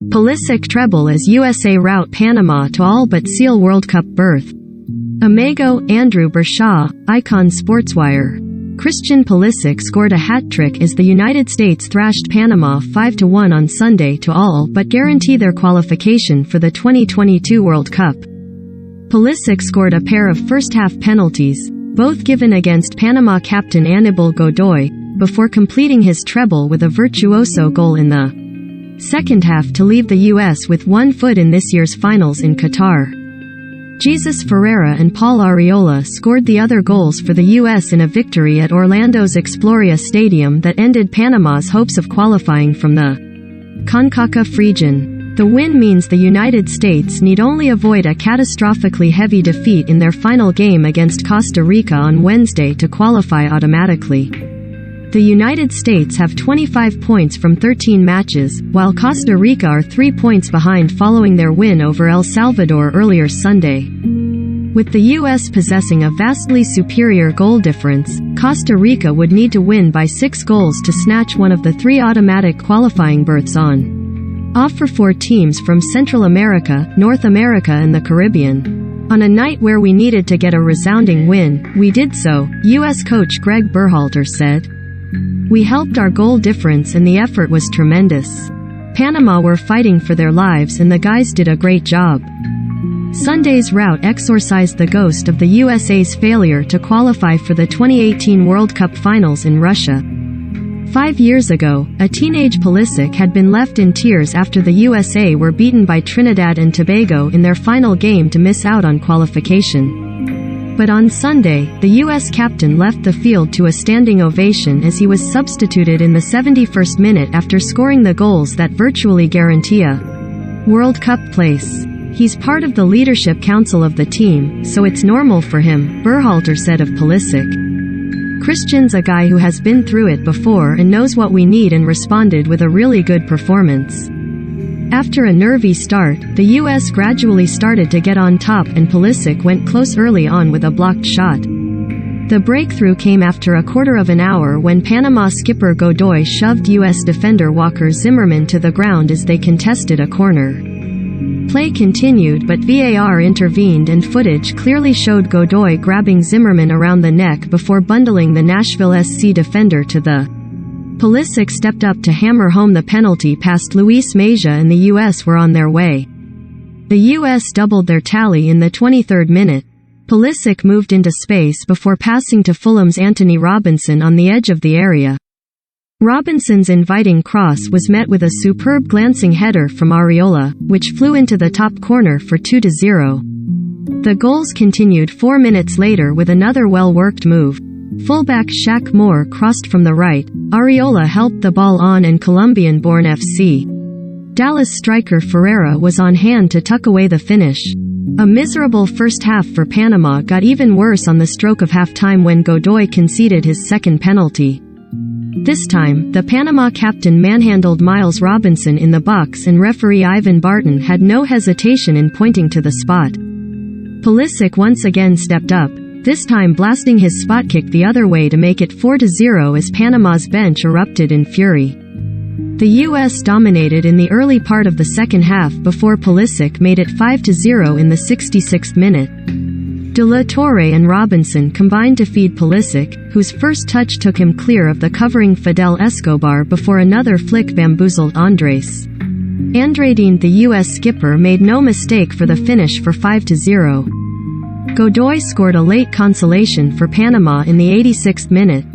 Pulisic treble as USA rout Panama to all but seal World Cup berth. Amigo, Andrew Bershaw, Icon Sportswire. Christian Pulisic scored a hat-trick as the United States thrashed Panama 5-1 on Sunday to all but guarantee their qualification for the 2022 World Cup. Pulisic scored a pair of first-half penalties, both given against Panama captain Aníbal Godoy, before completing his treble with a virtuoso goal in the second half to leave the U.S. with one foot in this year's finals in Qatar. Jesus Ferreira and Paul Arriola scored the other goals for the U.S. in a victory at Orlando's Exploria Stadium that ended Panama's hopes of qualifying from the CONCACAF region. The win means the United States need only avoid a catastrophically heavy defeat in their final game against Costa Rica on Wednesday to qualify automatically. The United States have 25 points from 13 matches, while Costa Rica are 3 points behind following their win over El Salvador earlier Sunday. With the U.S. possessing a vastly superior goal difference, Costa Rica would need to win by 6 goals to snatch one of the 3 automatic qualifying berths on offer for teams from Central America, North America and the Caribbean. On a night where we needed to get a resounding win, we did so, U.S. coach Greg Berhalter said. We helped our goal difference and the effort was tremendous. Panama were fighting for their lives and the guys did a great job. Sunday's rout exorcised the ghost of the USA's failure to qualify for the 2018 World Cup Finals in Russia. 5 years ago, a teenage Pulisic had been left in tears after the USA were beaten by Trinidad and Tobago in their final game to miss out on qualification. But on Sunday, the U.S. captain left the field to a standing ovation as he was substituted in the 71st minute after scoring the goals that virtually guarantee a World Cup place. He's part of the leadership council of the team, so it's normal for him, Berhalter said of Pulisic. Christian's a guy who has been through it before and knows what we need and responded with a really good performance. After a nervy start, the U.S. gradually started to get on top and Pulisic went close early on with a blocked shot. The breakthrough came after a quarter of an hour when Panama skipper Godoy shoved U.S. defender Walker Zimmerman to the ground as they contested a corner. Play continued but VAR intervened and footage clearly showed Godoy grabbing Zimmerman around the neck before bundling the Nashville SC defender to the Pulisic stepped up to hammer home the penalty past Luis Mejia and the U.S. were on their way. The U.S. doubled their tally in the 23rd minute. Pulisic moved into space before passing to Fulham's Anthony Robinson on the edge of the area. Robinson's inviting cross was met with a superb glancing header from Arriola, which flew into the top corner for 2-0. The goals continued 4 minutes later with another well-worked move. Fullback Shaq Moore crossed from the right, Arriola helped the ball on and Colombian-born FC Dallas striker Ferreira was on hand to tuck away the finish. A miserable first half for Panama got even worse on the stroke of halftime when Godoy conceded his second penalty. This time, the Panama captain manhandled Miles Robinson in the box and referee Ivan Barton had no hesitation in pointing to the spot. Pulisic once again stepped up, this time blasting his spot kick the other way to make it 4-0 as Panama's bench erupted in fury. The U.S. dominated in the early part of the second half before Pulisic made it 5-0 in the 66th minute. De La Torre and Robinson combined to feed Pulisic, whose first touch took him clear of the covering Fidel Escobar before another flick bamboozled Andres. Andradine, the U.S. skipper, made no mistake for the finish for 5-0. Godoy scored a late consolation for Panama in the 86th minute,